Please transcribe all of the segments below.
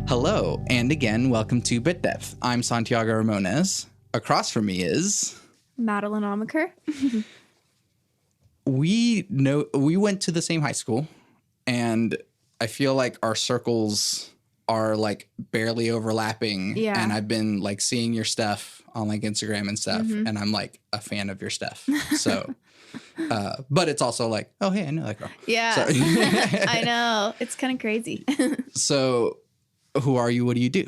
Hello, and again, welcome to Bit Depth. I'm Santiago Ramones. Across from me is Madelyn Amacher. we went to the same high school, and I feel like our circles are like barely overlapping. Yeah. And I've been like seeing your stuff on like Instagram and stuff, and I'm like a fan of your stuff. So, but it's also like, oh hey, I know that girl. Yeah, So, I know. It's kind of crazy. So, who are you? What do you do?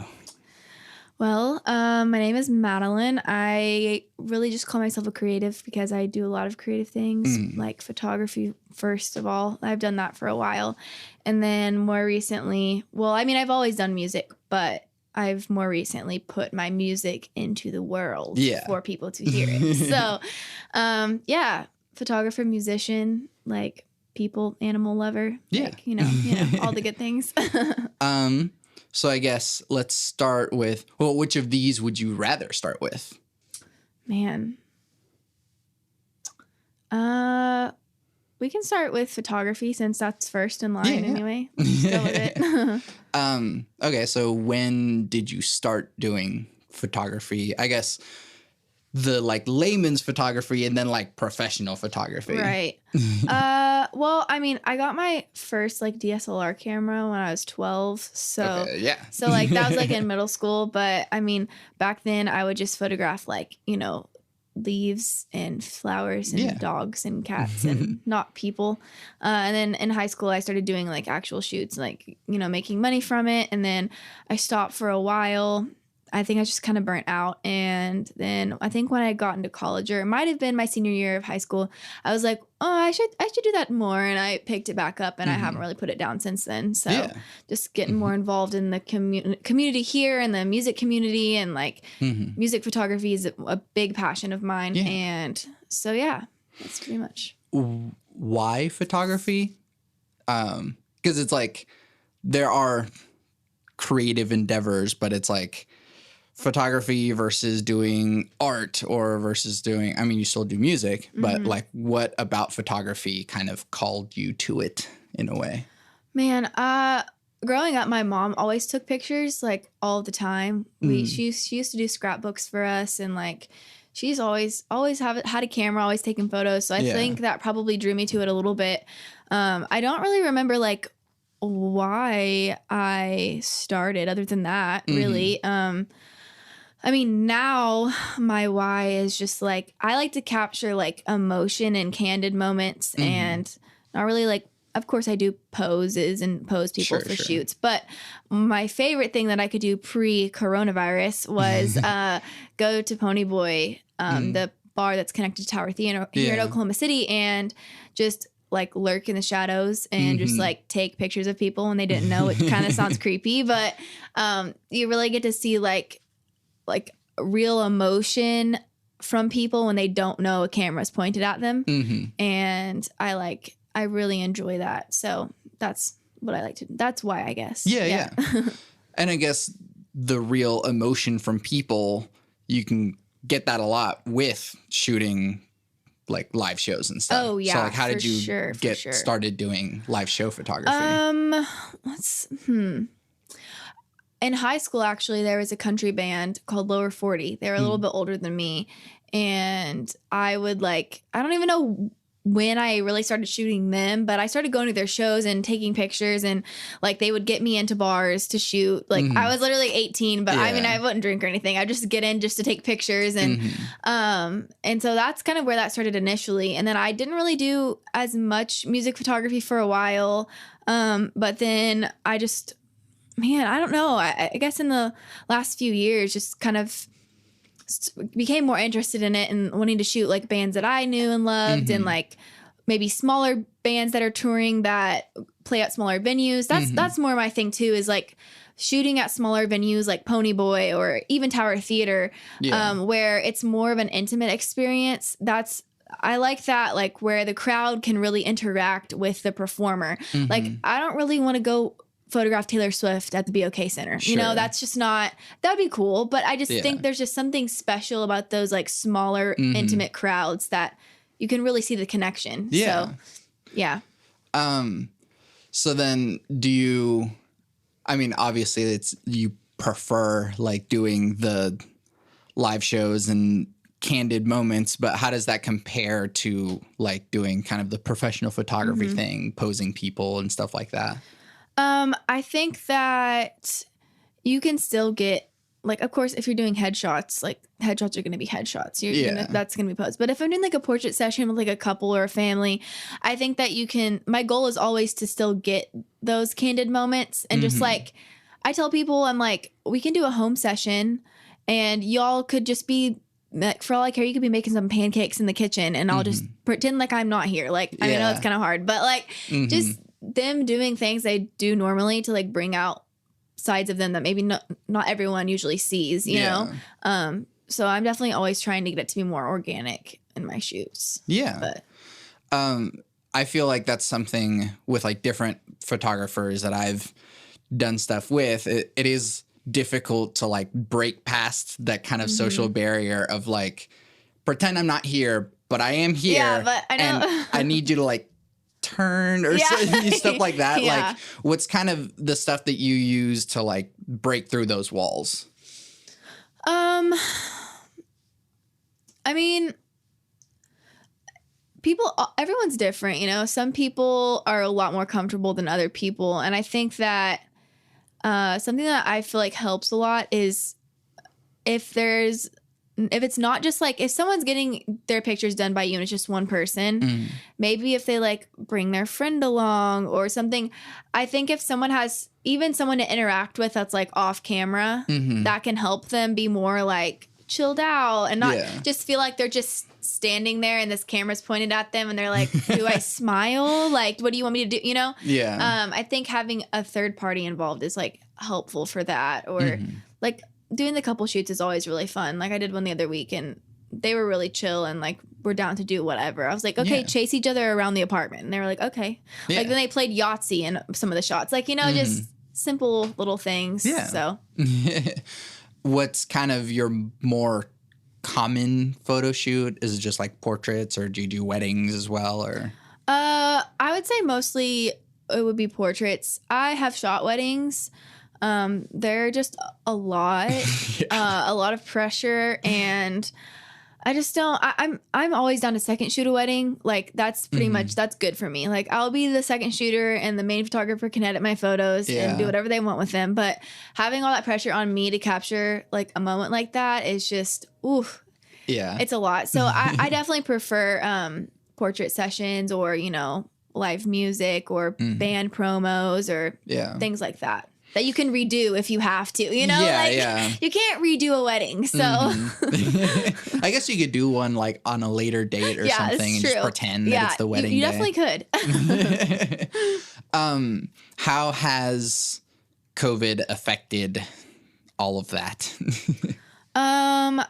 Well, my name is Madelyn. I really just call myself a creative because I do a lot of creative things, like photography, first of all. I've done that for a while. And then more recently, I've always done music, but I've more recently put my music into the world for people to hear it. So, photographer, musician, like people, animal lover, like, you know, all the good things. So I guess let's start with, well, which of these would you rather start with? Man. We can start with photography since that's first in line anyway. Let's go with it. Okay, so when did you start doing photography? I guess the like layman's photography and then like professional photography. Right. I got my first like DSLR camera when I was 12. So So like that was like in middle school, but I mean back then I would just photograph like, you know, leaves and flowers and dogs and cats and not people. And then in high school I started doing like actual shoots, like, you know, making money from it, and then I stopped for a while. I think I just kind of burnt out. And then I think when I got into college, or it might have been my senior year of high school, I was like, oh, I should do that more. And I picked it back up, and I haven't really put it down since then. So just getting more involved in the community here and the music community, and like music photography is a big passion of mine. Yeah. And so, that's pretty much. Why photography? Because it's like there are creative endeavors, but it's like photography versus doing art or versus doing, I mean, you still do music, but like what about photography kind of called you to it in a way? Man, growing up, my mom always took pictures like all the time. She used to do scrapbooks for us, and like she's always had a camera, always taking photos. So I think that probably drew me to it a little bit. I don't really remember like why I started other than that, really. I mean, now my why is just like, I like to capture like emotion and candid moments, and not really like, of course I do poses and pose people for shoots, but my favorite thing that I could do pre-coronavirus was go to Ponyboy, the bar that's connected to Tower Theater here in Oklahoma City, and just like lurk in the shadows and just like take pictures of people when they didn't know. It kind of sounds creepy, but you really get to see like real emotion from people when they don't know a camera's pointed at them. And I really enjoy that. So that's what I like to do. That's why, I guess. Yeah. And I guess the real emotion from people, you can get that a lot with shooting like live shows and stuff. Oh yeah. So like how did you get started doing live show photography? In high school, actually, there was a country band called Lower 40. They were a little bit older than me. And I would like, I don't even know when I really started shooting them, but I started going to their shows and taking pictures, and like they would get me into bars to shoot. Like I was literally 18, but I mean, I wouldn't drink or anything. I just get in just to take pictures. And so that's kind of where that started initially. And then I didn't really do as much music photography for a while. But then I just, man, I don't know. I guess in the last few years, just kind of became more interested in it and wanting to shoot like bands that I knew and loved, and like maybe smaller bands that are touring that play at smaller venues. That's more my thing too, is like shooting at smaller venues like Ponyboy or even Tower Theater, where it's more of an intimate experience. I like that, like where the crowd can really interact with the performer. Like I don't really want to go photograph Taylor Swift at the BOK Center. Sure. You know, that's just not, that'd be cool. But I just think there's just something special about those like smaller, intimate crowds that you can really see the connection. Yeah. So, yeah. So then do you, I mean, obviously it's you prefer like doing the live shows and candid moments, but how does that compare to like doing kind of the professional photography thing, posing people and stuff like that? I think that you can still get, like, of course, if you're doing headshots, like headshots are going to be headshots. That's going to be posed. But if I'm doing like a portrait session with like a couple or a family, I think that you can, my goal is always to still get those candid moments. And just like, I tell people, I'm like, we can do a home session and y'all could just be, for all I care, you could be making some pancakes in the kitchen and I'll just pretend like I'm not here. Like, I know it's kind of hard, but like just them doing things they do normally to like bring out sides of them that maybe not everyone usually sees, you know? So I'm definitely always trying to get it to be more organic in my shoots. Yeah. But I feel like that's something with like different photographers that I've done stuff with. It is difficult to like break past that kind of social barrier of like, pretend I'm not here, but I am here. Yeah, but I know. And I need you to like turn or stuff like that. Like, what's kind of the stuff that you use to like break through those walls? I mean, everyone's different, you know. Some people are a lot more comfortable than other people, and I think that something that I feel like helps a lot is if it's not just like, if someone's getting their pictures done by you and it's just one person, maybe if they like bring their friend along or something. I think if someone has even someone to interact with that's like off camera, that can help them be more like chilled out and not just feel like they're just standing there and this camera's pointed at them and they're like, do I smile? Like, what do you want me to do? You know? Yeah. I think having a third party involved is like helpful for that. Or like doing the couple shoots is always really fun. Like I did one the other week and they were really chill and like we're down to do whatever. I was like, okay, chase each other around the apartment. And they were like, okay. Like then they played Yahtzee in some of the shots. Like, you know, just simple little things. Yeah. So what's kind of your more common photo shoot? Is it just like portraits or do you do weddings as well? Or I would say mostly it would be portraits. I have shot weddings. They're just a lot, a lot of pressure, and I just don't. I'm always down to second shoot a wedding. Like that's pretty much that's good for me. Like I'll be the second shooter, and the main photographer can edit my photos and do whatever they want with them. But having all that pressure on me to capture like a moment like that is just oof. Yeah, it's a lot. So I definitely prefer portrait sessions or live music or band promos or things like that. That you can redo if you have to, you can't redo a wedding. So I guess you could do one like on a later date or something and just pretend that it's the wedding you day. Definitely could. How has COVID affected all of that?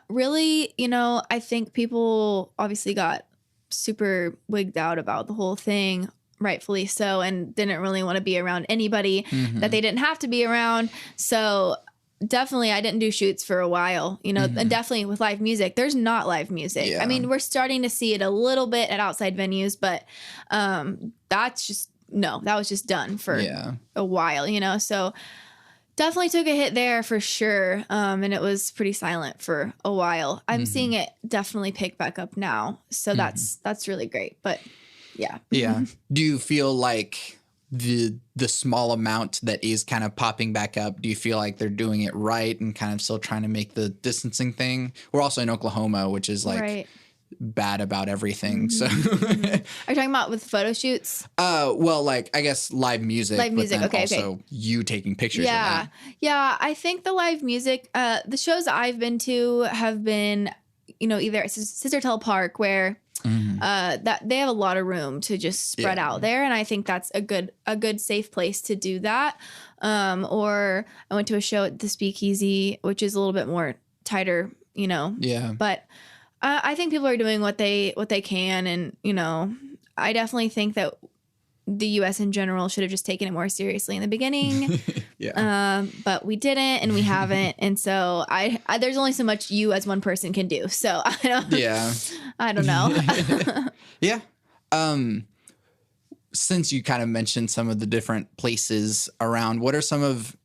Really, I think people obviously got super wigged out about the whole thing. Rightfully so, and didn't really want to be around anybody that they didn't have to be around. So definitely I didn't do shoots for a while, and definitely with live music, there's not live music. Yeah. I mean, we're starting to see it a little bit at outside venues, but that was just done for a while, so definitely took a hit there for sure. And it was pretty silent for a while. I'm seeing it definitely pick back up now. So that's really great. But yeah. Do you feel like the small amount that is kind of popping back up, do you feel like they're doing it right and kind of still trying to make the distancing thing? We're also in Oklahoma, which is like bad about everything. So are you talking about with photo shoots? Well, like I guess live music. Live music, but then also you taking pictures of that. Yeah, I think the live music, the shows I've been to have been, either Scissortail Park where that they have a lot of room to just spread out there, and I think that's a good safe place to do that. Or I went to a show at the Speakeasy, which is a little bit more tighter, But I think people are doing what they can, and I definitely think that the U.S. in general should have just taken it more seriously in the beginning. But we didn't, and we haven't, and so I there's only so much you as one person can do. So I don't know. Yeah. Since you kind of mentioned some of the different places around, what are some of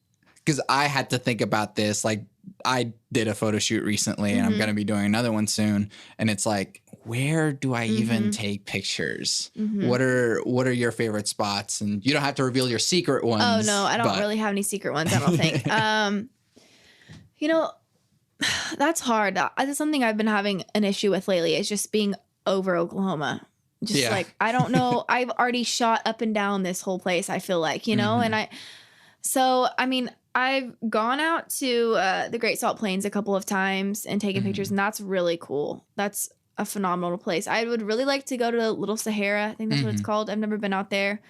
because I had to think about this. Like, I did a photo shoot recently, and I'm going to be doing another one soon. And it's like, where do I even take pictures? What are your favorite spots? And you don't have to reveal your secret ones. Oh no, I don't really have any secret ones, I don't think. You know, that's hard. That's something I've been having an issue with lately, is just being over Oklahoma. Just like, I don't know. I've already shot up and down this whole place, I feel like, you know, and I mean, I've gone out to the Great Salt Plains a couple of times and taken pictures, and that's really cool. That's a phenomenal place. I would really like to go to Little Sahara. I think that's what it's called. I've never been out there.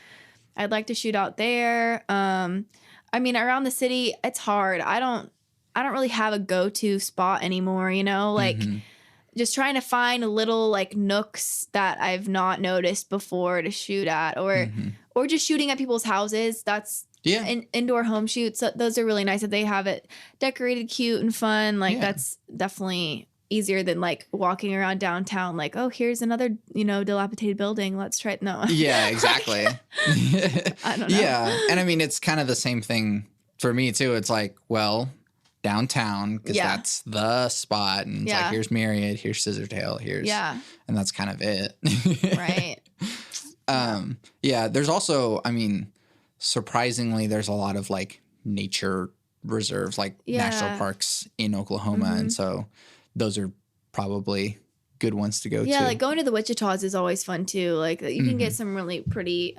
I'd like to shoot out there. I mean, around the city, it's hard. I don't really have a go-to spot anymore, you know, like just trying to find little like nooks that I've not noticed before to shoot at, or just shooting at people's houses. That's indoor home shoots. So those are really nice if they have it decorated cute and fun. Like that's definitely easier than like walking around downtown like, oh, here's another, you know, dilapidated building. Let's try it. No. Yeah, exactly. I don't know. Yeah. And I mean, it's kind of the same thing for me too. It's like, well, downtown, because that's the spot. And it's like, here's Myriad, here's Scissortail, here's, and that's kind of it. Right. Yeah. There's also, I mean, surprisingly, there's a lot of like nature reserves, like national parks in Oklahoma. And so those are probably good ones to go to. Yeah, like going to the Wichitas is always fun too. Like you can get some really pretty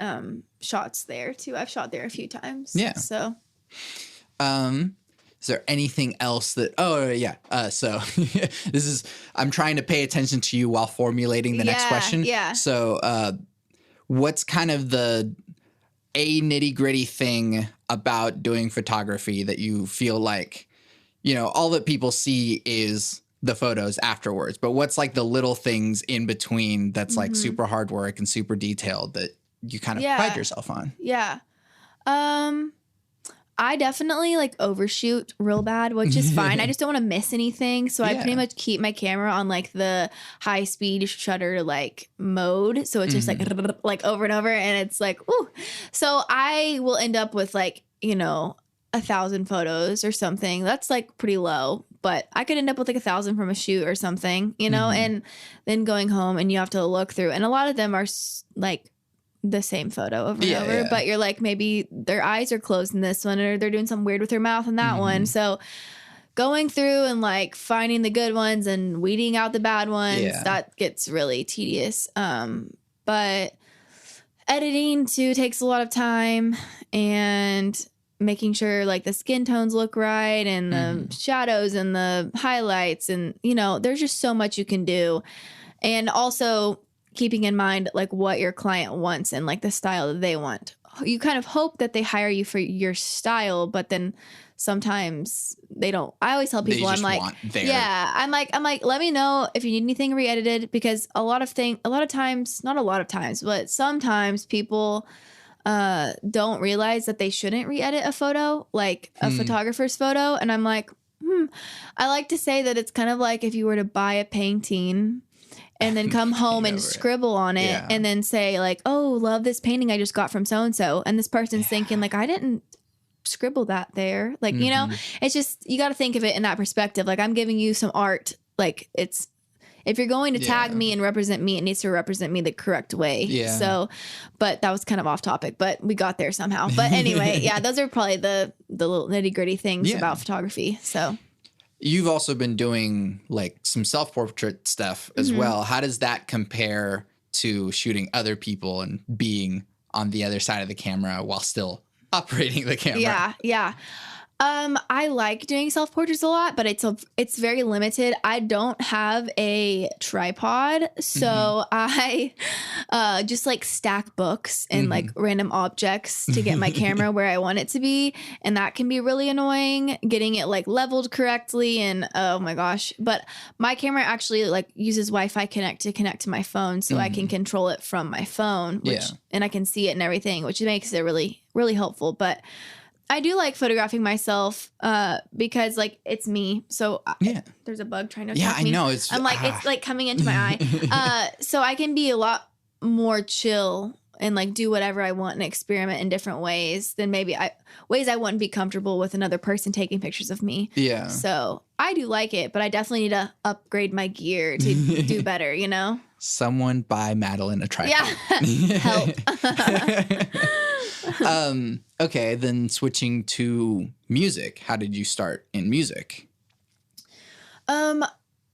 shots there too. I've shot there a few times. Yeah. So is there anything else that so this is, I'm trying to pay attention to you while formulating the next question. Yeah. So what's kind of the nitty-gritty thing about doing photography that you feel like, you know, all that people see is the photos afterwards, but what's like the little things in between that's like super hard work and super detailed that you kind of pride yourself on? Yeah. I definitely like overshoot real bad, which is fine. I just don't want to miss anything. So I pretty much keep my camera on like the high speed shutter like mode. So it's just like over and over, and it's like, ooh. So I will end up with like, you know, 1,000 photos or something. That's like pretty low, but I could end up with like 1,000 from a shoot or something, you know, and then going home and you have to look through, and a lot of them are like the same photo over and over, but you're like, maybe their eyes are closed in this one, or they're doing something weird with their mouth in that one. So going through and like finding the good ones and weeding out the bad ones, that gets really tedious. But editing too takes a lot of time, and making sure like the skin tones look right, and the shadows and the highlights, and you know, there's just so much you can do. And also keeping in mind like what your client wants and like the style that they want. You kind of hope that they hire you for your style, but then sometimes they don't. I always tell people, I'm like, I'm like, let me know if you need anything re-edited, because but sometimes people don't realize that they shouldn't re-edit a photo, like a photographer's photo. And I'm like, I like to say that it's kind of like if you were to buy a painting and then come home and scribble on it and then say like, oh, love this painting I just got from so-and-so. And this person's thinking like, I didn't scribble that there. Like, you know, it's just, you got to think of it in that perspective. Like, I'm giving you some art. Like, it's, if you're going to tag me and represent me, it needs to represent me the correct way. Yeah. So, but that was kind of off topic, but we got there somehow. But anyway, those are probably the little nitty gritty things about photography. So. You've also been doing like some self-portrait stuff as well. How does that compare to shooting other people and being on the other side of the camera while still operating the camera? Yeah. I like doing self-portraits a lot, but it's very limited. I don't have a tripod, so I just like stack books and like random objects to get my camera where I want it to be, and that can be really annoying, getting it like leveled correctly, and oh my gosh. But my camera actually like uses Wi-Fi to connect to my phone, so I can control it from my phone, and I can see it and everything, which makes it really, really helpful. But I do like photographing myself because like it's me. So there's a bug trying to attack me. I know. I'm like, it's like coming into my eye. So I can be a lot more chill and like do whatever I want and experiment in different ways, then maybe ways I wouldn't be comfortable with another person taking pictures of me. Yeah. So I do like it, but I definitely need to upgrade my gear to do better, you know? Someone buy Madelyn a tripod. Yeah. Help. Okay, then switching to music. How did you start in music?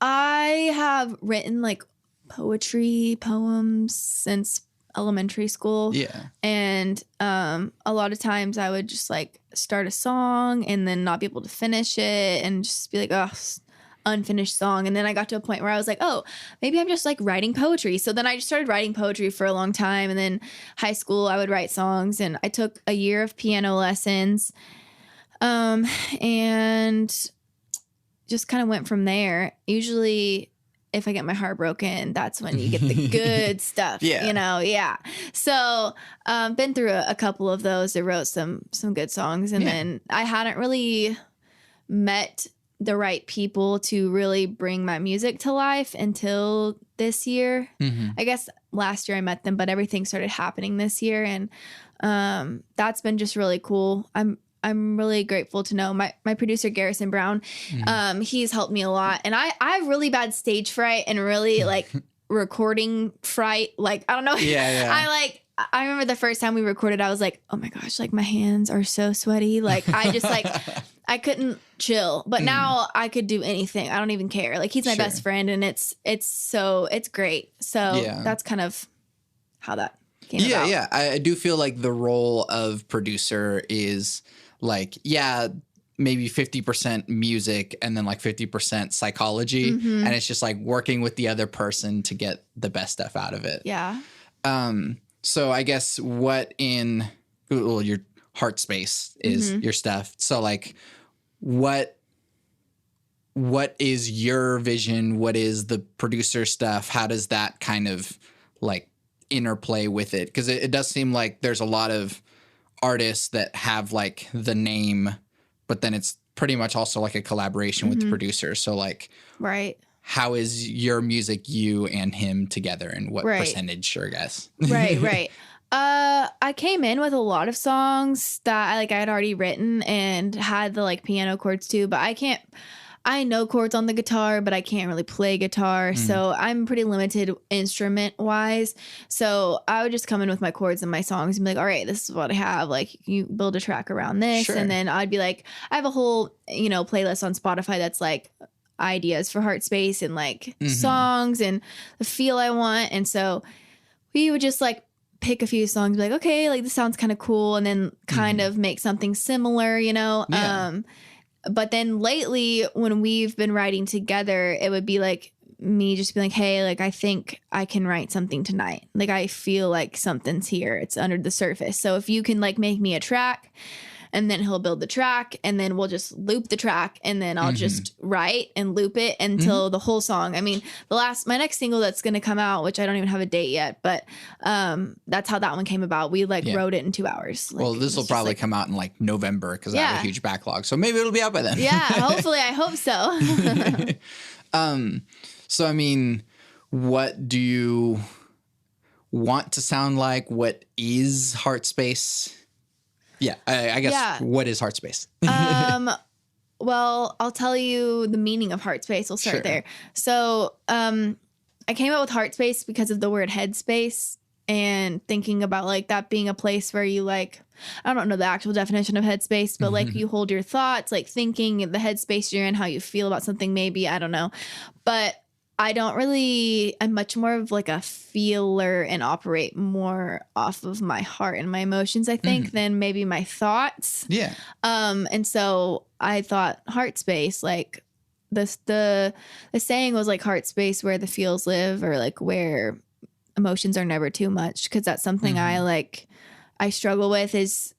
I have written like poetry, poems since elementary school. Yeah. And a lot of times I would just like start a song and then not be able to finish it and just be like, oh, unfinished song. And then I got to a point where I was like, oh, maybe I'm just like writing poetry. So then I just started writing poetry for a long time. And then high school, I would write songs, and I took a year of piano lessons. And just kind of went from there. Usually if I get my heart broken, that's when you get the good stuff, you know? Yeah. So, been through a couple of those. I wrote some good songs, and then I hadn't really met the right people to really bring my music to life until this year. I guess last year I met them, but everything started happening this year. And, that's been just really cool. I'm really grateful to know my producer, Garrison Brown. He's helped me a lot. And I have really bad stage fright and really like recording fright. Like, I don't know. I remember the first time we recorded, I was like, oh my gosh, like my hands are so sweaty. Like I just like, I couldn't chill, but now I could do anything. I don't even care. Like he's my best friend, and it's great. So that's kind of how that came about. Yeah. I do feel like the role of producer is like, maybe 50% music and then like 50% psychology. And it's just like working with the other person to get the best stuff out of it. Yeah. So I guess your heart space is your stuff. So like what is your vision? What is the producer stuff? How does that kind of like interplay with it? Because it does seem like there's a lot of artists that have like the name, but then it's pretty much also like a collaboration with the producer. So like, how is your music, you and him together, and what percentage, I guess? Right. I came in with a lot of songs that I had already written and had the like piano chords too, but I know chords on the guitar, but I can't really play guitar. So I'm pretty limited instrument wise. So I would just come in with my chords and my songs and be like, all right, this is what I have. Like you build a track around this. And then I'd be like, I have a whole, playlist on Spotify that's like ideas for heart space and like songs and the feel I want. And so we would just like pick a few songs, be like, okay, like this sounds kind of cool. And then kind of make something similar, But then lately when we've been writing together, it would be like me just being like, hey, like I think I can write something tonight. Like I feel like something's here. It's under the surface. So if you can like make me a track, and then he'll build the track, and then we'll just loop the track, and then I'll just write and loop it until the whole song. I mean, my next single that's going to come out, which I don't even have a date yet, but that's how that one came about. We wrote it in 2 hours. Like, well, this will probably come out in like November because I have a huge backlog. So maybe it'll be out by then. Yeah, hopefully. I hope so. So, I mean, what do you want to sound like? What is heart space? Yeah, I guess what is heart space? Well, I'll tell you the meaning of heart space. We'll start there. So I came up with heart space because of the word headspace and thinking about like that being a place where you like, I don't know the actual definition of headspace, but like you hold your thoughts, like thinking the headspace you're in, how you feel about something, maybe, I don't know. But I'm much more of like a feeler and operate more off of my heart and my emotions, I think, than maybe my thoughts. Yeah. And so I thought heart space, like the saying was like heart space where the feels live, or like where emotions are never too much. Cause that's something I struggle with is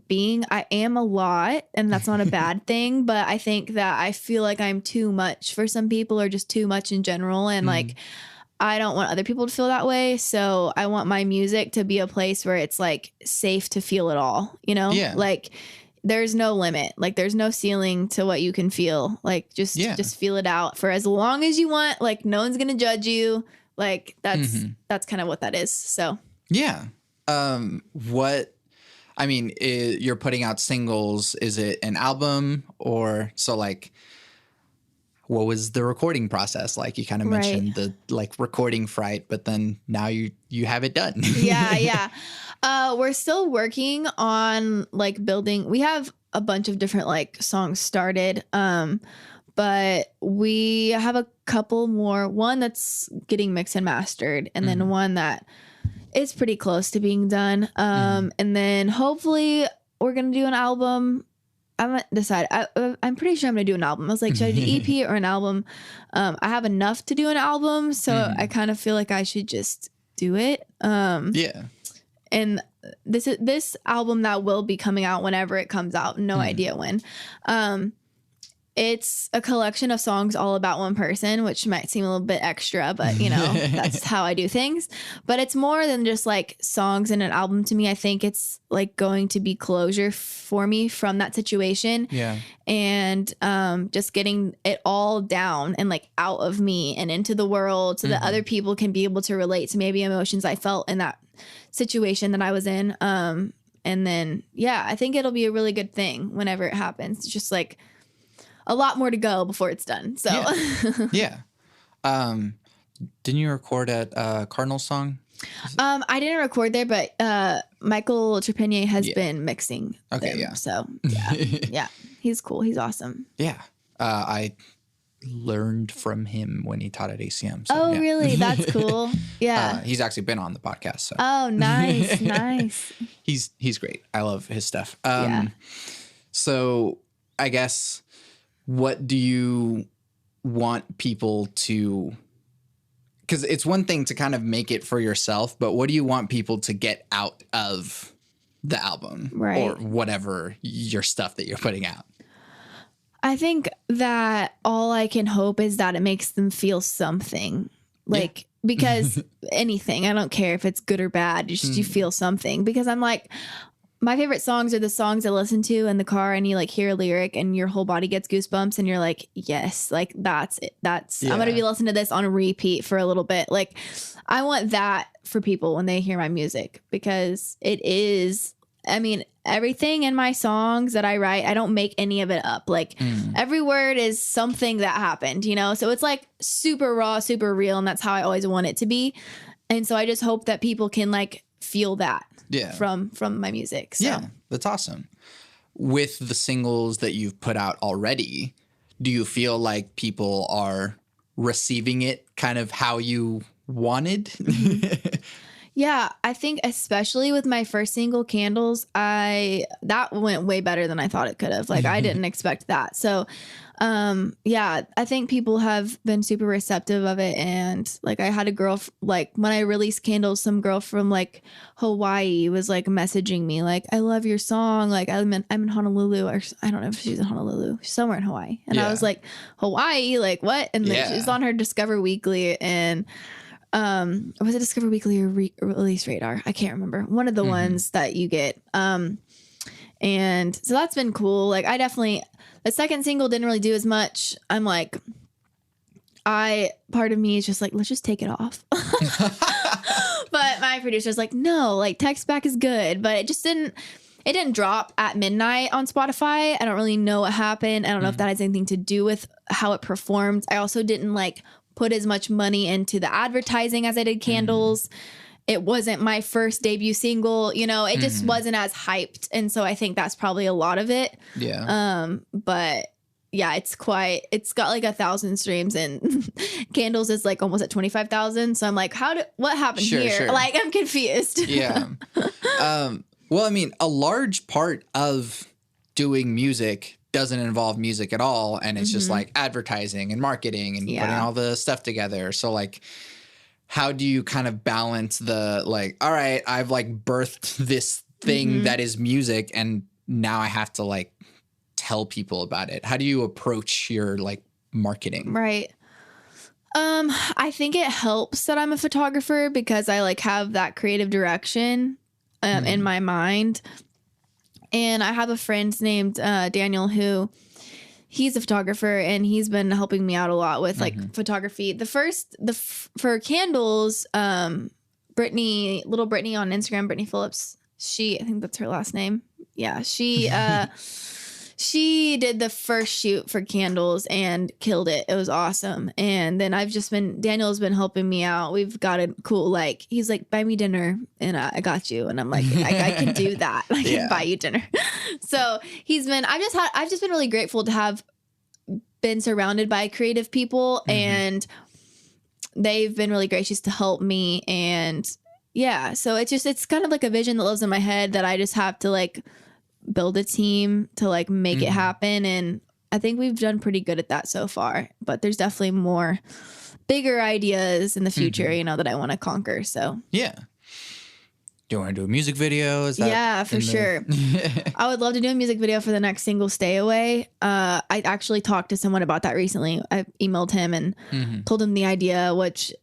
I am a lot, and that's not a bad thing, but I think that I feel like I'm too much for some people, or just too much in general. And like, I don't want other people to feel that way. So I want my music to be a place where it's like safe to feel it all, like there's no limit, like there's no ceiling to what you can feel. Like just feel it out for as long as you want. Like no one's going to judge you. Like that's kind of what that is. So, yeah. What, I mean, you're putting out singles. Is it an album or so like, what was the recording process like? You kind of mentioned the like recording fright, but then now you have it done. Yeah. We're still working on like building. We have a bunch of different like songs started. But we have a couple more, one that's getting mixed and mastered, and then one that is pretty close to being done. And then hopefully we're going to do an album. I haven't decided. I'm pretty sure I'm going to do an album. I was like, should I do EP or an album? I have enough to do an album, so I kind of feel like I should just do it. Yeah. And this album that will be coming out whenever it comes out. No idea when. It's a collection of songs all about one person, which might seem a little bit extra, but you know, that's how I do things. But it's more than just like songs in an album to me. I think it's like going to be closure for me from that situation. Yeah. And just getting it all down and like out of me and into the world so that other people can be able to relate to maybe emotions I felt in that situation that I was in. And then, yeah, I think it'll be a really good thing whenever it happens. It's just like a lot more to go before it's done. So yeah. Didn't you record at Cardinal's Song? I didn't record there, but Michael Trepanier has been mixing them. Yeah. So yeah, he's cool. He's awesome. Yeah. I learned from him when he taught at ACM. So, oh, really? That's cool. Yeah. He's actually been on the podcast. So. Oh, nice. Nice. He's great. I love his stuff. Yeah. So I guess, what do you want people to, because it's one thing to kind of make it for yourself, but what do you want people to get out of the album or whatever your stuff that you're putting out? I think that all I can hope is that it makes them feel something, like, because anything, I don't care if it's good or bad, just you feel something, because I'm like, my favorite songs are the songs I listen to in the car and you like hear a lyric and your whole body gets goosebumps and you're like, yes, like that's it. I'm going to be listening to this on repeat for a little bit. Like, I want that for people when they hear my music, because it is, I mean, everything in my songs that I write, I don't make any of it up. Like every word is something that happened, you know? So it's like super raw, super real. And that's how I always want it to be. And so I just hope that people can like feel that. From my music. So. Yeah, that's awesome. With the singles that you've put out already, do you feel like people are receiving it kind of how you wanted? Yeah, I think especially with my first single, Candles, that went way better than I thought it could have. Like, I didn't expect that. So, yeah, I think people have been super receptive of it. And like, I had a girl, like when I released Candles, some girl from like Hawaii was like messaging me like, I love your song. Like I'm in Honolulu, or I don't know if she's in Honolulu, she's somewhere in Hawaii. And I was like, Hawaii, like what? And then she's on her Discover Weekly, and was it Discover Weekly or Release Radar? I can't remember. One of the ones that you get. And so that's been cool. Like the second single didn't really do as much. I'm like, part of me is just like, let's just take it off. But my producer's like, no, like Text Back is good, but it didn't drop at midnight on Spotify. I don't really know what happened. I don't know if that has anything to do with how it performed. I also didn't like put as much money into the advertising as I did Candles. It wasn't my first debut single, you know, it just wasn't as hyped. And so I think that's probably a lot of it. Yeah. But yeah, it's got like 1,000 streams, and Candles is like almost at 25,000. So I'm like, what happened here? Sure. Like, I'm confused. Yeah. Well, I mean, a large part of doing music doesn't involve music at all. And it's just like advertising and marketing and putting all the stuff together. So like, how do you kind of balance the like, all right, I've like birthed this thing that is music, and now I have to like tell people about it. How do you approach your like marketing? Right. I think it helps that I'm a photographer, because I like have that creative direction in my mind. And I have a friend named Daniel who he's a photographer, and he's been helping me out a lot with like photography. For Candles, Little Brittany on Instagram, Brittany Phillips. I think that's her last name. Yeah, she did the first shoot for candles and killed it. It was awesome. And then Daniel's been helping me out. We've got a cool, like, he's like, buy me dinner and I got you. And I'm like, I can do that. I can buy you dinner. So I've just been really grateful to have been surrounded by creative people, and they've been really gracious to help me. And yeah, so it's kind of like a vision that lives in my head that I just have to like build a team to like make it happen. And I think we've done pretty good at that so far, but there's definitely more bigger ideas in the future, that I want to conquer. So yeah. Do you want to do a music video? Yeah, for sure. I would love to do a music video for the next single, Stay Away. I actually talked to someone about that recently. I emailed him and told him the idea, which,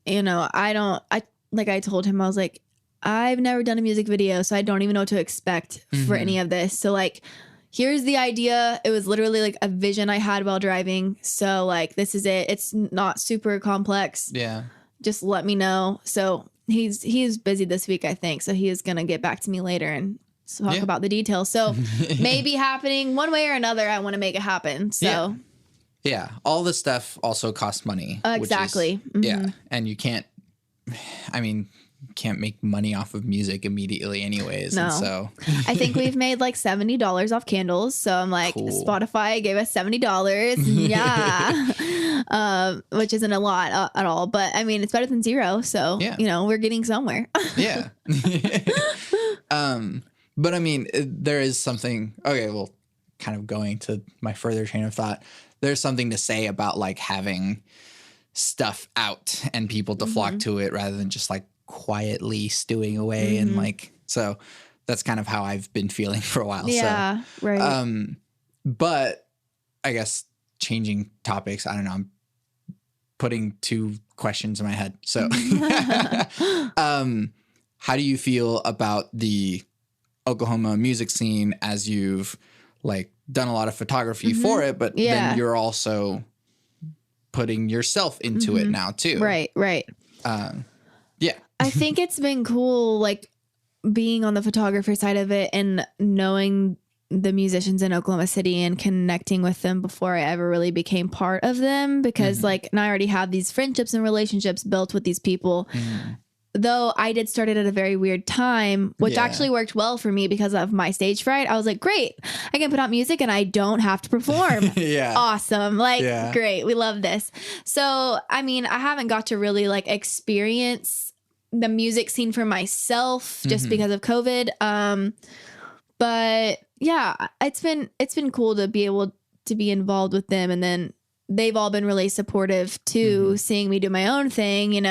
I told him, I was like, I've never done a music video, so I don't even know what to expect for any of this. So like, here's the idea. It was literally like a vision I had while driving. So like, this is it. It's not super complex. Yeah. Just let me know. So he's busy this week, I think. So he is going to get back to me later and talk about the details. So maybe happening one way or another. I want to make it happen. So yeah. All this stuff also costs money. Exactly. Yeah. And you can't make money off of music immediately anyways. No. And so I think we've made like $70 off candles. So I'm like, cool. Spotify gave us $70. Yeah. Which isn't a lot at all, but I mean, it's better than zero. So, we're getting somewhere. Yeah. But I mean, there is something, well, kind of going to my further train of thought, there's something to say about like having stuff out and people to flock to it rather than just like quietly stewing away and like, so that's kind of how I've been feeling for a while. Yeah, so, right. But I guess changing topics, I don't know, I'm putting two questions in my head. So how do you feel about the Oklahoma music scene as you've like done a lot of photography for it, but then you're also putting yourself into it now too. Right. Yeah. I think it's been cool, like being on the photographer side of it and knowing the musicians in Oklahoma City and connecting with them before I ever really became part of them, because like, and I already have these friendships and relationships built with these people. Though I did start it at a very weird time, which actually worked well for me because of my stage fright. I was like, great, I can put out music and I don't have to perform. Awesome. Like, great. We love this. So, I mean, I haven't got to really like experience the music scene for myself just because of COVID. But yeah, it's been cool to be able to be involved with them. And then they've all been really supportive too, seeing me do my own thing,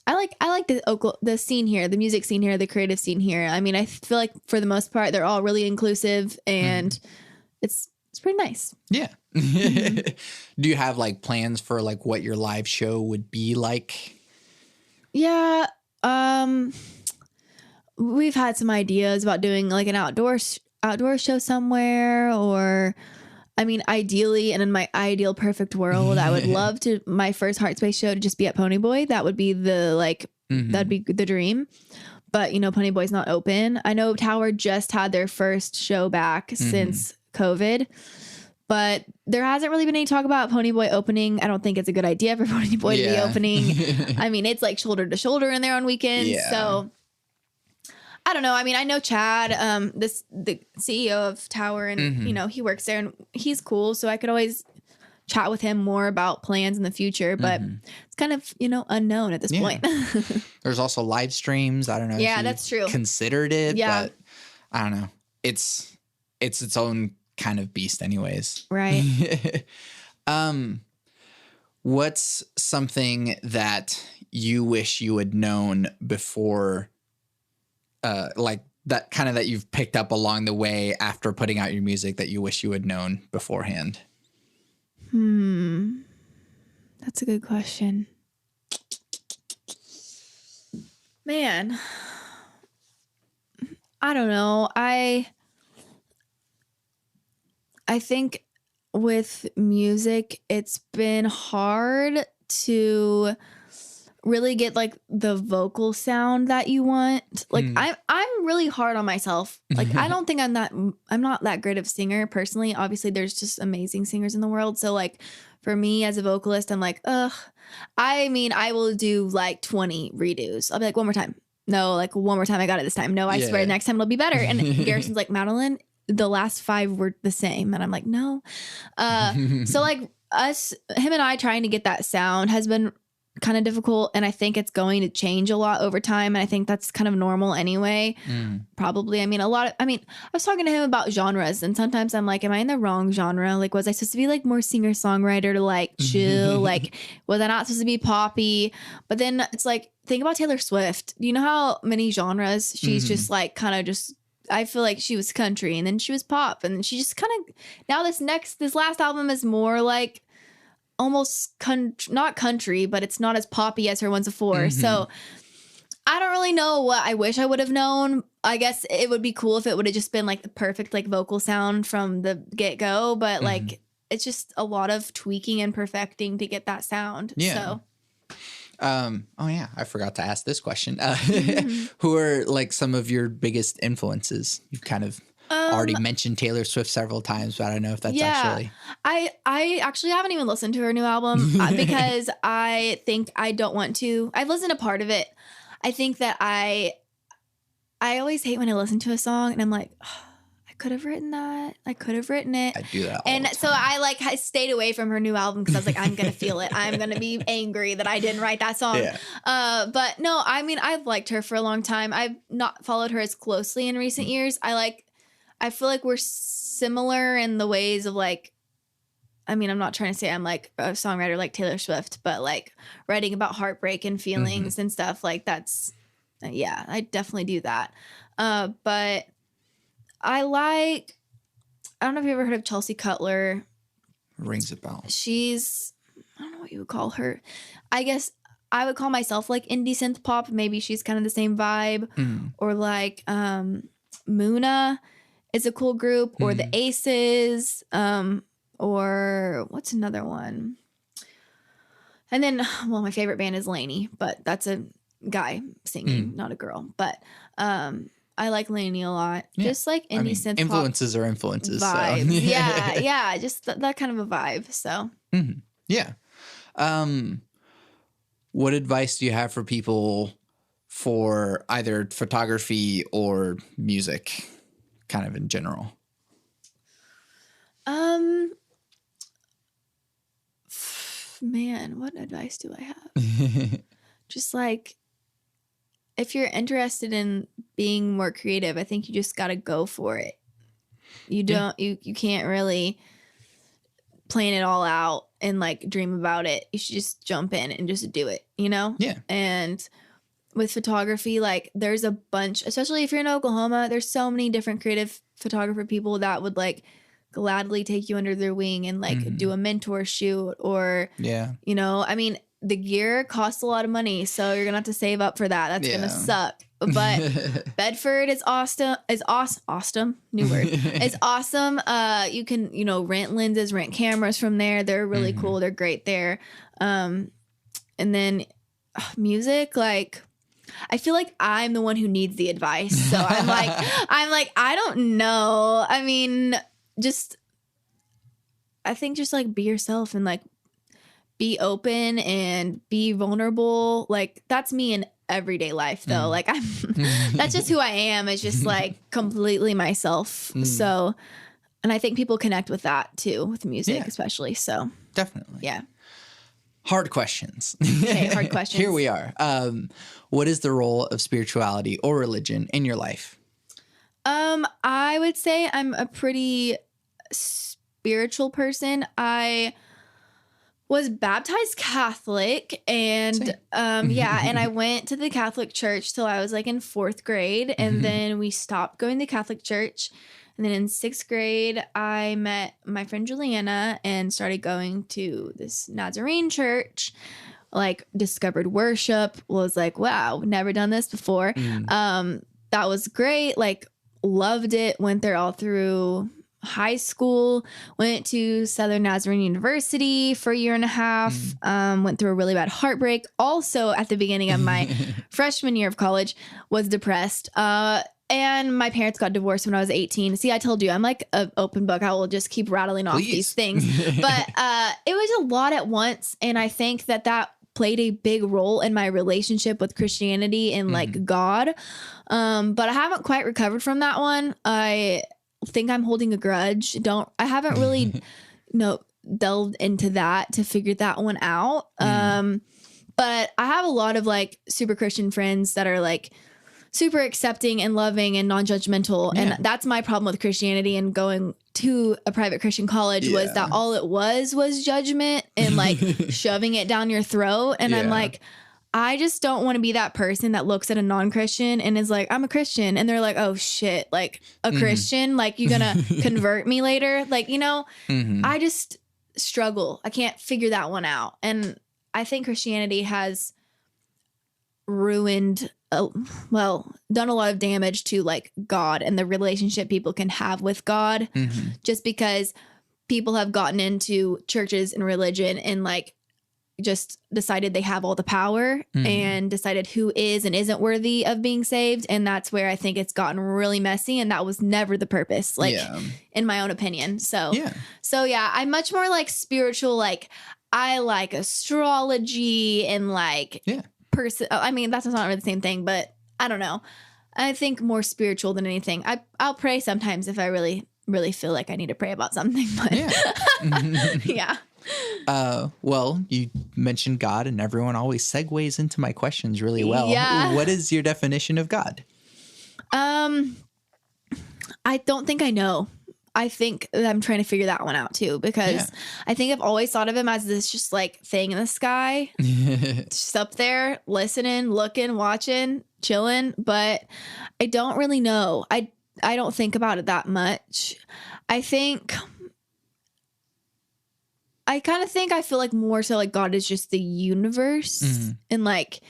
I like the scene here, the music scene here, the creative scene here. I mean, I feel like for the most part, they're all really inclusive and it's pretty nice. Yeah. Do you have like plans for like what your live show would be like? Yeah. We've had some ideas about doing like an outdoor show somewhere, or I mean, ideally, and in my ideal perfect world, I would love to my first heartspace show to just be at Ponyboy. That would be that'd be the dream. But Ponyboy's not open. I know Tower just had their first show back since COVID, but there hasn't really been any talk about Ponyboy opening. I don't think it's a good idea for Ponyboy to be opening. I mean, it's like shoulder to shoulder in there on weekends. Yeah. So I don't know. I mean, I know Chad, the CEO of Tower, and he works there and he's cool. So I could always chat with him more about plans in the future, but it's kind of, unknown at this point. There's also live streams. I don't know. Yeah, if that's true. Considered it, but I don't know. It's its own kind of beast anyways. Right. What's something that you wish you had known before, like that you've picked up along the way after putting out your music that you wish you had known beforehand? That's a good question. Man, I don't know. I think with music, it's been hard to really get like the vocal sound that you want. Like I'm really hard on myself. Like I don't think I'm not that great of a singer personally. Obviously there's just amazing singers in the world. So like for me as a vocalist, I'm like, ugh. I mean, I will do like 20 redos. I'll be like, one more time. No, like one more time. I got it this time. No, I swear next time it'll be better. And Garrison's like, Madelyn, the last 5 were the same. And I'm like, no. So like him and I trying to get that sound has been kind of difficult, and I think it's going to change a lot over time, and I think that's kind of normal anyway. Probably. I mean, I was talking to him about genres, and sometimes I'm like, am I in the wrong genre? Like, was I supposed to be like more singer-songwriter to like chill? Like, was I not supposed to be poppy? But then it's like, think about Taylor Swift. Do you know how many genres she's just like kind of just, I feel like she was country, and then she was pop, and then she just kind of, now this last album is more like almost not country, but it's not as poppy as her ones before. So I don't really know what I wish I would have known. I guess it would be cool if it would have just been like the perfect like vocal sound from the get-go, but like it's just a lot of tweaking and perfecting to get that sound. So oh yeah, I forgot to ask this question. Who are like some of your biggest influences? You've kind of already mentioned Taylor Swift several times, but I don't know if that's actually. I actually haven't even listened to her new album because I think I don't want to. I've listened to part of it. I think that I always hate when I listen to a song and I'm like, oh, I could have written that. I could have written it. I do that all and the time. So I stayed away from her new album because I was like, I'm gonna feel it. I'm gonna be angry that I didn't write that song. But no, I mean, I've liked her for a long time. I've not followed her as closely in recent years. I feel like we're similar in the ways of like, I mean, I'm not trying to say I'm like a songwriter like Taylor Swift, but like writing about heartbreak and feelings and stuff like that's, I definitely do that. But I don't know if you ever heard of Chelsea Cutler. Rings a bell. She's, I don't know what you would call her. I guess I would call myself like indie synth pop. Maybe she's kind of the same vibe. Or like Muna is a cool group, or the Aces, or what's another one? And then, well, my favorite band is Lainey, but that's a guy singing, not a girl. But I like Lainey a lot. Yeah. Just like indie synth influences pop are influences. Vibes. So. yeah, just that kind of a vibe. So yeah. What advice do you have for people for either photography or music, kind of in general? Man, what advice do I have? Just like, if you're interested in being more creative, I think you just got to go for it. You don't, you can't really plan it all out and like dream about it. You should just jump in and just do it, you know? Yeah. And with photography, like there's a bunch, especially if you're in Oklahoma, there's so many different creative photographer people that would like gladly take you under their wing and like do a mentor shoot or, you know, I mean, the gear costs a lot of money, so you're gonna have to save up for that. That's gonna suck. But Bedford is awesome. New word. It's awesome. You can, you know, rent lenses, rent cameras from there. They're really cool. They're great there. And then music, like I feel like I'm the one who needs the advice. So I'm like, I don't know. I mean, I think just like be yourself and like be open and be vulnerable. Like that's me in everyday life though. Like that's just who I am. It's just like completely myself. So, and I think people connect with that too, with music especially. So definitely. Yeah. Hard questions. Okay, hard questions. Here we are. What is the role of spirituality or religion in your life? I would say I'm a pretty spiritual person. I was baptized Catholic and and I went to the Catholic church till I was like in 4th grade, and then we stopped going to Catholic church. And then in 6th grade, I met my friend Juliana and started going to this Nazarene church, like discovered worship, was like, wow, never done this before. That was great. Like loved it. Went there all through high school, went to Southern Nazarene University for a year and a half, went through a really bad heartbreak. Also, at the beginning of my freshman year of college, was depressed. And my parents got divorced when I was 18. See, I told you, I'm like an open book. I will just keep rattling off these things. But it was a lot at once. And I think that played a big role in my relationship with Christianity and like God. But I haven't quite recovered from that one. I think I'm holding a grudge. I haven't really delved into that to figure that one out. But I have a lot of like super Christian friends that are like super accepting and loving and non-judgmental. And that's my problem with Christianity and going to a private Christian college was that all it was judgment and like shoving it down your throat. And I'm like, I just don't want to be that person that looks at a non-Christian and is like, I'm a Christian. And they're like, oh shit, like a Christian, like you gonna convert me later? Like, I just struggle. I can't figure that one out. And I think Christianity has ruined, done a lot of damage to like God and the relationship people can have with God just because people have gotten into churches and religion and like just decided they have all the power and decided who is and isn't worthy of being saved. And that's where I think it's gotten really messy. And that was never the purpose, like in my own opinion. So I'm much more like spiritual. Like I like astrology and like I mean, that's not really the same thing, but I don't know. I think more spiritual than anything. I'll pray sometimes if I really, really feel like I need to pray about something. But well, you mentioned God, and everyone always segues into my questions really well. Yeah. What is your definition of God? I don't think I know. I think that I'm trying to figure that one out too, because I think I've always thought of him as this just like thing in the sky, just up there, listening, looking, watching, chilling. But I don't really know. I don't think about it that much. I feel like more so like God is just the universe and like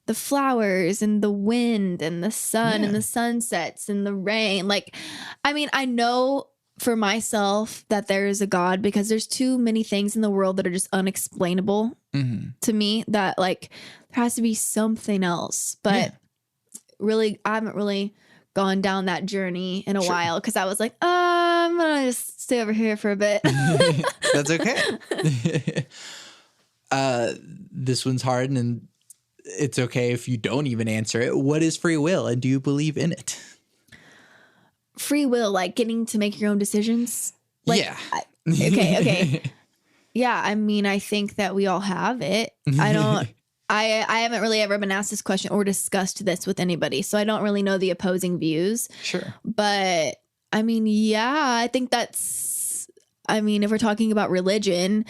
the flowers and the wind and the sun and the sunsets and the rain. Like, I mean, I know for myself that there is a God because there's too many things in the world that are just unexplainable to me that like there has to be something else. But really, I haven't really gone down that journey in a while because I was like, I'm gonna just stay over here for a bit. That's okay. This one's hard, and it's okay if you don't even answer it. What is free will, and do you believe in it? Free will, like getting to make your own decisions. Like, okay. Yeah, I mean, I think that we all have it. I haven't really ever been asked this question or discussed this with anybody, so I don't really know the opposing views. Sure. But I mean, I think if we're talking about religion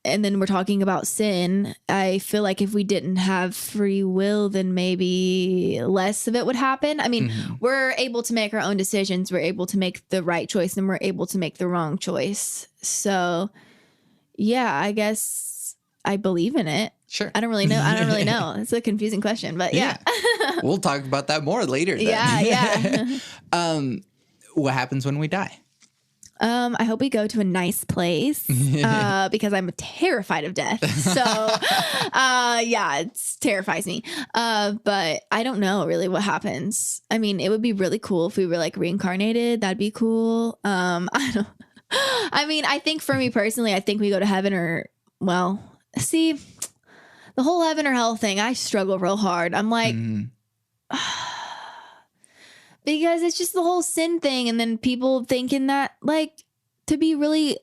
and then we're talking about sin, I feel like if we didn't have free will, then maybe less of it would happen. I mean, we're able to make our own decisions. We're able to make the right choice and we're able to make the wrong choice. So yeah, I guess I believe in it. Sure. I don't really know. It's a confusing question, but yeah. We'll talk about that more later then. Yeah. What happens when we die? I hope we go to a nice place because I'm terrified of death. So, it terrifies me. But I don't know really what happens. I mean, it would be really cool if we were like reincarnated. That'd be cool. I think for me personally, I think we go to heaven see, the whole heaven or hell thing, I struggle real hard. I'm like, because it's just the whole sin thing. And then people thinking that, like, to be really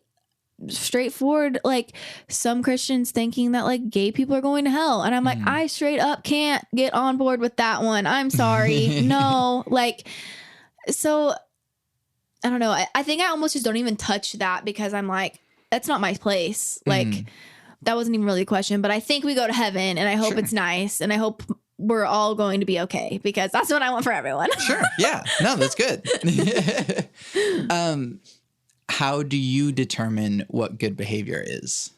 straightforward, like some Christians thinking that like gay people are going to hell. And I'm like, I straight up can't get on board with that one. I'm sorry. No, like, so I don't know. I think I almost just don't even touch that because I'm like, that's not my place. Like, that wasn't even really a question, but I think we go to heaven and I hope it's nice. And I hope we're all going to be okay because that's what I want for everyone. Sure. Yeah. No, that's good. How do you determine what good behavior is?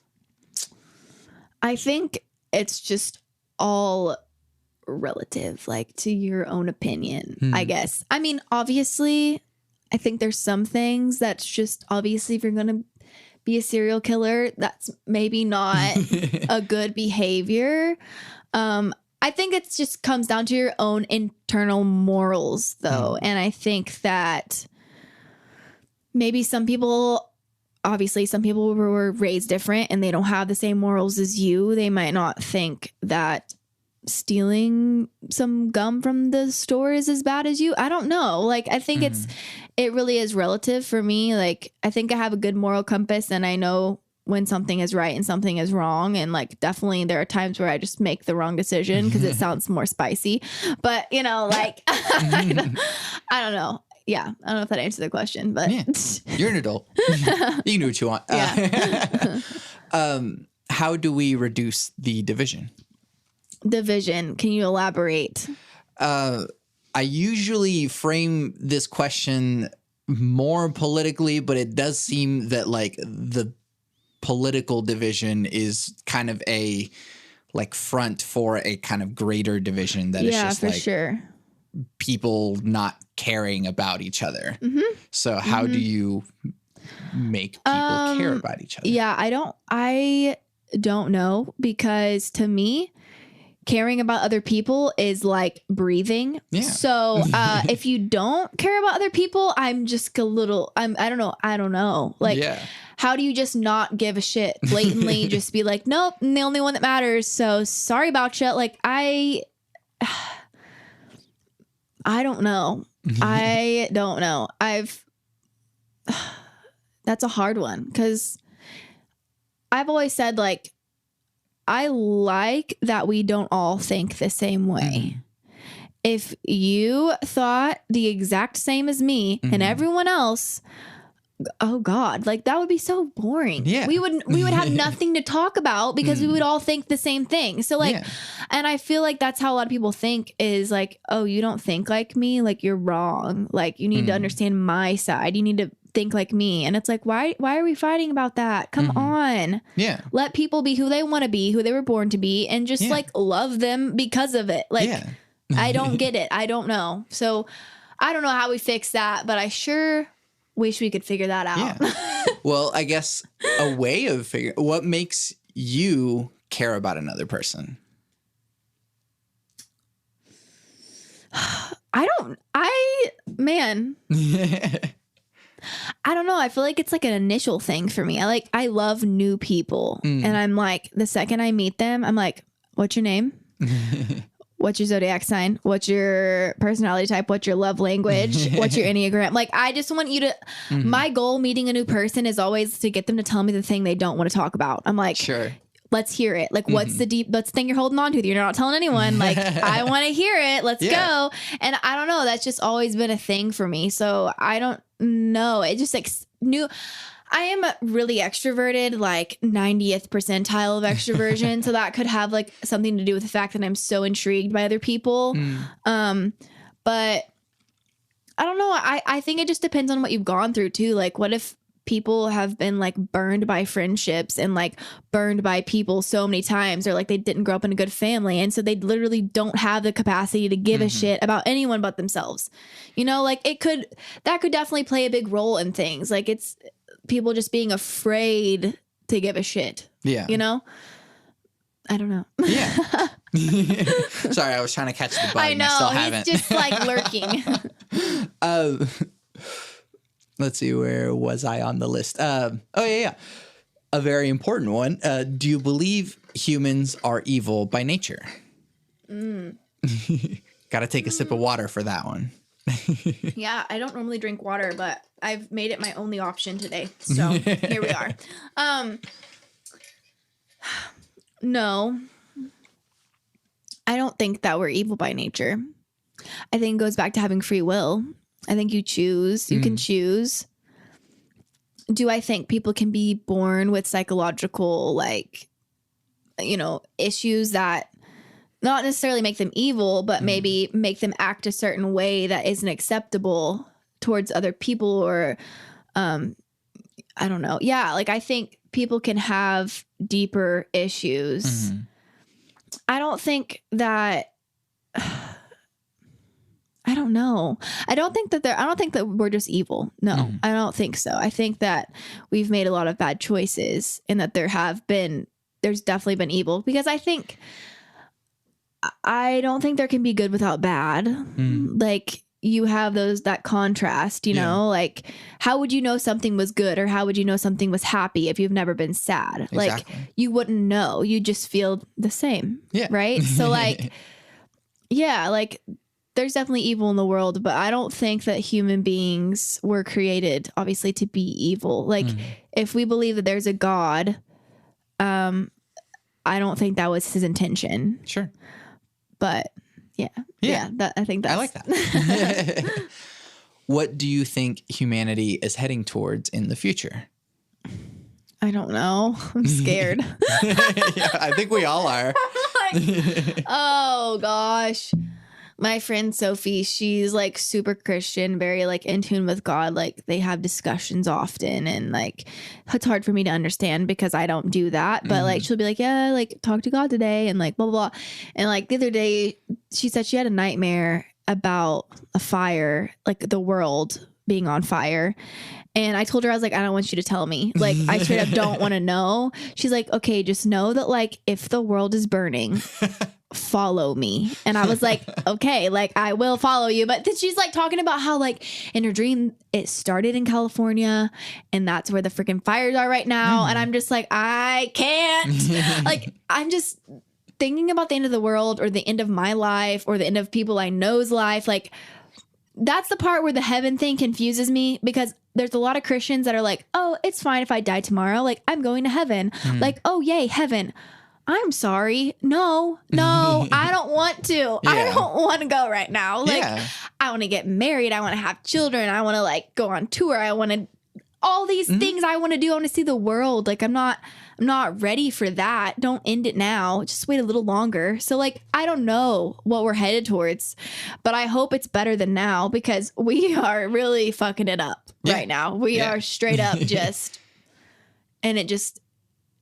I think it's just all relative, like to your own opinion, I guess. I mean, obviously, I think there's some things that's just obviously if you're going to be a serial killer, that's maybe not a good behavior. I think it just comes down to your own internal morals, though. And I think that maybe some people were raised different and they don't have the same morals as you. They might not think that stealing some gum from the store is as bad as you. I don't know. Like, I think it really is relative for me. Like, I think I have a good moral compass and I know when something is right and something is wrong. And like, definitely there are times where I just make the wrong decision because it sounds more spicy. But, you know, like, I don't know. Yeah. I don't know if that answered the question, but yeah. You're an adult. You can do what you want. Yeah. How do we reduce the division? Division. Can you elaborate? I usually frame this question more politically, but it does seem that like the political division is kind of a like front for a kind of greater division that is just for like sure. people not caring about each other. So how do you make people care about each other? Yeah, I don't know, because to me, caring about other people is like breathing. Yeah. So if you don't care about other people, I'm just a little, I don't know. Like, how do you just not give a shit? Blatantly just be like, nope, I'm the only one that matters. So sorry about you. Like, I don't know. I don't know. That's a hard one because I've always said, like, I like that we don't all think the same way. If you thought the exact same as me and everyone else, oh God, like that would be so boring. Yeah. We would have nothing to talk about because we would all think the same thing. So like, and I feel like that's how a lot of people think is like, oh, you don't think like me? Like you're wrong. Like you need to understand my side. You need to think like me. And it's like, why are we fighting about that? Come on. Yeah. Let people be who they want to be, who they were born to be, and just like love them because of it. Like, I don't get it. I don't know. So I don't know how we fix that, but I sure wish we could figure that out. Yeah. Well, I guess a way of figuring what makes you care about another person. I don't know. I feel like it's like an initial thing for me. I love new people. And I'm like, the second I meet them, I'm like, what's your name? What's your zodiac sign? What's your personality type? What's your love language? What's your Enneagram? Like, I just want you to, my goal meeting a new person is always to get them to tell me the thing they don't want to talk about. I'm like, sure. Let's hear it. Like, what's the thing you're holding on to? You're not telling anyone. Like, I want to hear it. Let's go. And I don't know. That's just always been a thing for me. So I don't know. It just like I am really extroverted, like 90th percentile of extroversion. So that could have like something to do with the fact that I'm so intrigued by other people. But I don't know. I think it just depends on what you've gone through too. Like, what if people have been like burned by friendships and like burned by people so many times, or like they didn't grow up in a good family, and so they literally don't have the capacity to give a shit about anyone but themselves. You know, like that could definitely play a big role in things. Like it's people just being afraid to give a shit. Yeah. You know? I don't know. Yeah. Sorry, I was trying to catch the bug. I know. I still haven't. He's just like lurking. Let's see, where was I on the list? A very important one. Do you believe humans are evil by nature? Got to take a sip of water for that one. Yeah, I don't normally drink water, but I've made it my only option today. So here we are. No, I don't think that we're evil by nature. I think it goes back to having free will. I think you can choose. Do I think people can be born with psychological, like, you know, issues that not necessarily make them evil, but maybe make them act a certain way that isn't acceptable towards other people, or, I don't know. Yeah. Like, I think people can have deeper issues. I don't think that, I don't know. I don't think that we're just evil. No, I don't think so. I think that we've made a lot of bad choices and that there's definitely been evil, because I don't think there can be good without bad. Like, you have that contrast, you know, like, how would you know something was good, or how would you know something was happy if you've never been sad? Exactly. Like, you wouldn't know. You just feel the same. Yeah. Right. So like, yeah, like, there's definitely evil in the world, but I don't think that human beings were created, obviously, to be evil. Like, if we believe that there's a God, I don't think that was his intention. Sure. But I think that's... I like that. What do you think humanity is heading towards in the future? I don't know. I'm scared. I think we all are. Oh, gosh. My friend Sophie, she's like super Christian, very like in tune with God. Like, they have discussions often, and like, it's hard for me to understand because I don't do that. But like, she'll be like, yeah, like, talk to God today, and like, blah, blah, blah. And like, the other day, she said she had a nightmare about a fire, like the world being on fire. And I told her, I was like, I don't want you to tell me. Like, I straight up don't want to know. She's like, okay, just know that like, if the world is burning, follow me. And I was like, okay, like, I will follow you. But then she's like talking about how like in her dream it started in California, and that's where the freaking fires are right now. And I'm just like, I can't. Like, I'm just thinking about the end of the world, or the end of my life, or the end of people I know's life. Like, that's the part where the heaven thing confuses me, because there's a lot of Christians that are like, oh, it's fine if I die tomorrow. Like, I'm going to heaven. Like, oh, yay, heaven. I'm sorry. No, I don't want to. Yeah. I don't want to go right now. Like, I want to get married. I want to have children. I want to like go on tour. I want to, all these things I want to do. I want to see the world. Like, I'm not ready for that. Don't end it now. Just wait a little longer. So like, I don't know what we're headed towards, but I hope it's better than now, because we are really fucking it up right now. We are straight up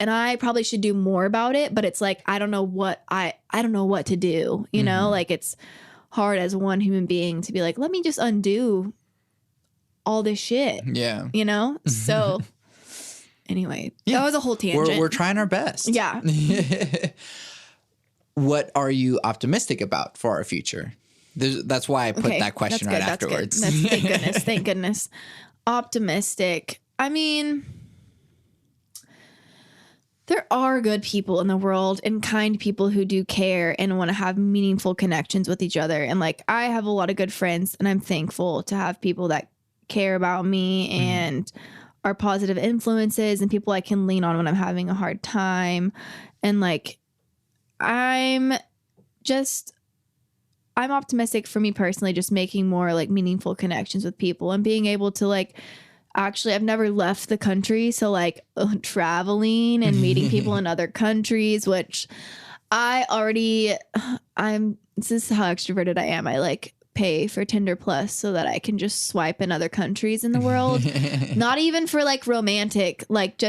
and I probably should do more about it, but it's like, I don't know what to do, you know, like, it's hard as one human being to be like, let me just undo all this shit. Yeah. You know? So anyway, that was a whole tangent. We're trying our best. Yeah. What are you optimistic about for our future? That's why I put that question right afterwards. Thank goodness. Thank goodness. Optimistic. I mean, there are good people in the world, and kind people who do care and want to have meaningful connections with each other. And like, I have a lot of good friends, and I'm thankful to have people that care about me and are positive influences, and people I can lean on when I'm having a hard time. And like, I'm optimistic for me personally, just making more like meaningful connections with people, and being able to like, actually, I've never left the country. So like, traveling and meeting people in other countries, which this is how extroverted I am. I like pay for Tinder Plus so that I can just swipe in other countries in the world. Not even for like romantic, like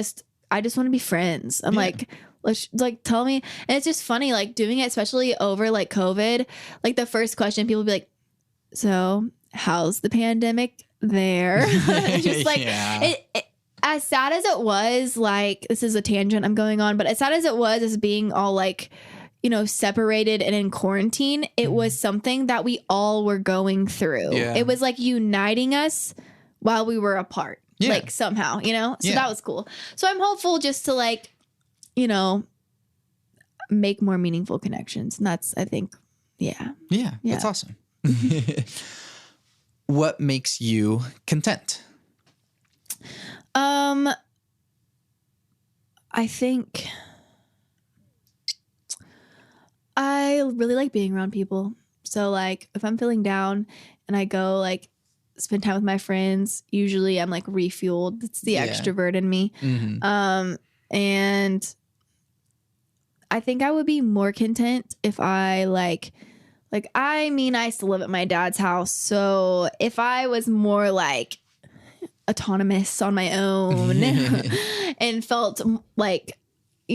I just want to be friends. I'm like, let's like, tell me. And it's just funny, like doing it, especially over like COVID, like the first question people be like, so how's the pandemic there? Just like, it, as sad as it was, like, this is a tangent I'm going on, but as sad as it was as being all like, you know, separated and in quarantine, it was something that we all were going through. It was like uniting us while we were apart, like somehow, you know? So that was cool. So I'm hopeful just to like, you know, make more meaningful connections. And that's, I think, that's awesome. What makes you content? I think I really like being around people. So like, if I'm feeling down and I go like spend time with my friends, usually I'm like refueled. It's the extrovert in me. And I think I would be more content if I I mean, I still live at my dad's house. So if I was more like autonomous on my own and felt like,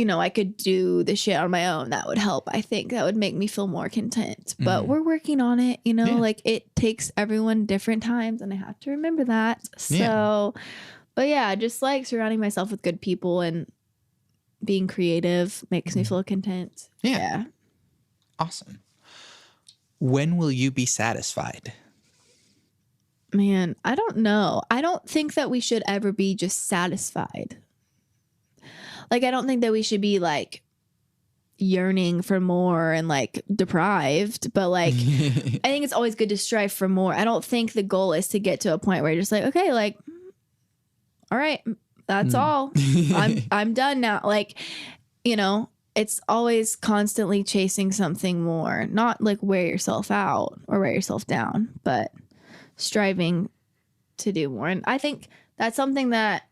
I could do the shit on my own, that would help. I think that would make me feel more content. But we're working on it, like it takes everyone different times, and I have to remember that. So, but yeah, just like surrounding myself with good people and being creative makes me feel content. Yeah. Awesome. When will you be satisfied? Man, I don't know. I don't think that we should ever be just satisfied. Like, I don't think that we should be like yearning for more and like deprived, but like, I think it's always good to strive for more. I don't think the goal is to get to a point where you're just like, okay, like, all right, that's all. I'm done now. Like, it's always constantly chasing something more, not like wear yourself out or wear yourself down, but striving to do more. And I think that's something that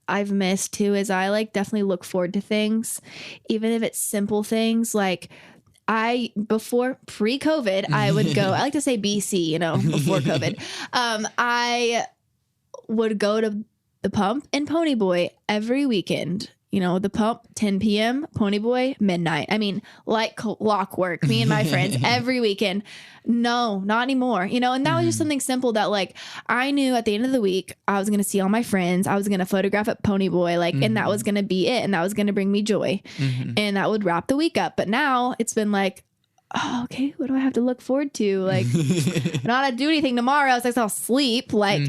I've missed too, is I like definitely look forward to things, even if it's simple things. Like before pre-COVID, I would go, I like to say BC, before COVID. I would go to the Pump and Ponyboy every weekend. The Pump, 10 p.m., Ponyboy, midnight. I mean, like clockwork, me and my friends every weekend. No, not anymore. And that was just something simple that like I knew at the end of the week, I was going to see all my friends. I was going to photograph at Ponyboy, like, and that was going to be it. And that was going to bring me joy. And that would wrap the week up. But now it's been like, oh, okay, what do I have to look forward to? Like, I don't have to do anything tomorrow. It's like, I'll sleep. Like,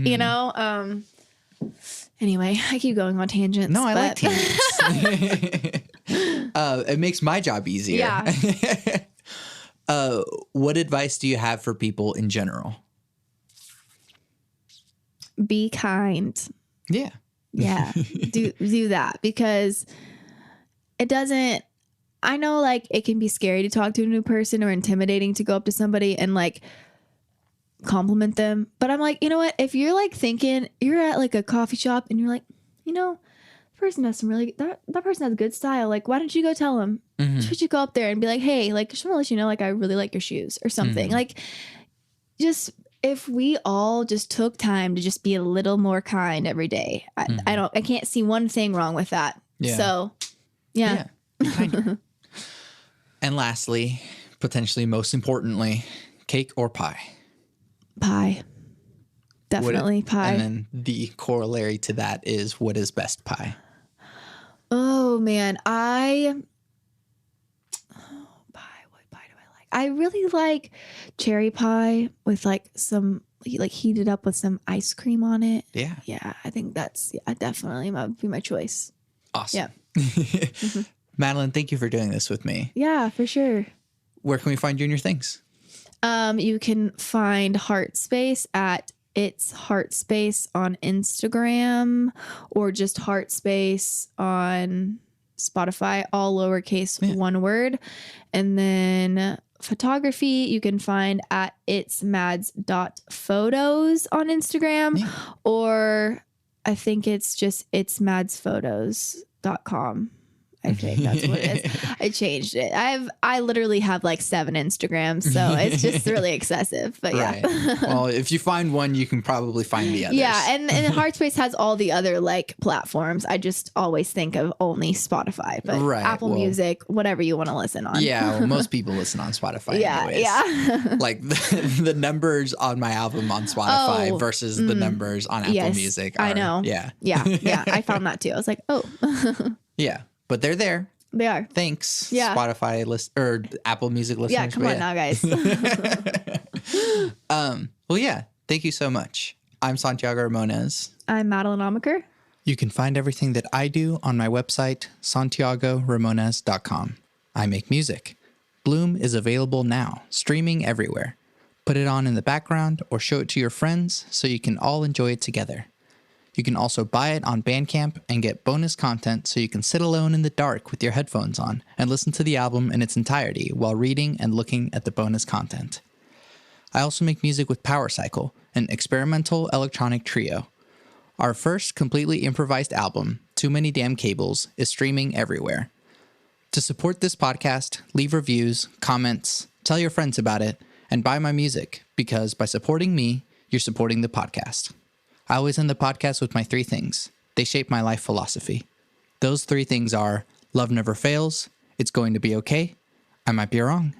Anyway, I keep going on tangents. No, I like tangents. It makes my job easier. Yeah. What advice do you have for people in general? Be kind. Yeah. Yeah. do that, because it doesn't, I know like it can be scary to talk to a new person or intimidating to go up to somebody and like compliment them, but I'm like, you know what, if you're like thinking you're at like a coffee shop and you're like, the person has some really that person has good style, like why don't you go tell them? Should you go up there and be like, hey, like just want to let you know, like I really like your shoes or something. Like, just if we all just took time to just be a little more kind every day, I can't see one thing wrong with that. So yeah. And lastly, potentially most importantly, cake or pie? Pie. Definitely pie. And then the corollary to that is, what is best pie? Oh man, what pie do I like? I really like cherry pie with like some like heated up with some ice cream on it. Yeah. Yeah, I think that's definitely would be my choice. Awesome. Yeah. Madelyn, thank you for doing this with me. Yeah, for sure. Where can we find you and your things? You can find Heartspace at It's Heartspace on Instagram, or just Heartspace on Spotify, all lowercase, one word. And then photography, you can find at itsmads.photos on Instagram, or I think it's just itsmadsphotos.com. I think that's what it is. I changed it. I literally have like 7 Instagrams, so it's just really excessive. But yeah. Right. Well, if you find one, you can probably find the others. Yeah, and Heartspace has all the other like platforms. I just always think of only Spotify, but Apple Music, whatever you want to listen on. Yeah, well, most people listen on Spotify. Anyways. Yeah. Like the numbers on my album on Spotify versus the numbers on Apple Music. I know. Yeah. Yeah. I found that too. I was like, oh. Yeah. But they're there. They are. Thanks. Yeah. Spotify or Apple Music listeners. Yeah, come on now, guys. Well, yeah. Thank you so much. I'm Santiago Ramones. I'm Madelyn Amacher. You can find everything that I do on my website, santiagoramones.com. I make music. Bloom is available now, streaming everywhere. Put it on in the background or show it to your friends so you can all enjoy it together. You can also buy it on Bandcamp and get bonus content so you can sit alone in the dark with your headphones on and listen to the album in its entirety while reading and looking at the bonus content. I also make music with Power Cycle, an experimental electronic trio. Our first completely improvised album, Too Many Damn Cables, is streaming everywhere. To support this podcast, leave reviews, comments, tell your friends about it, and buy my music, because by supporting me, you're supporting the podcast. I always end the podcast with my 3 things. They shape my life philosophy. Those 3 things are: Love never fails. It's going to be okay. I might be wrong.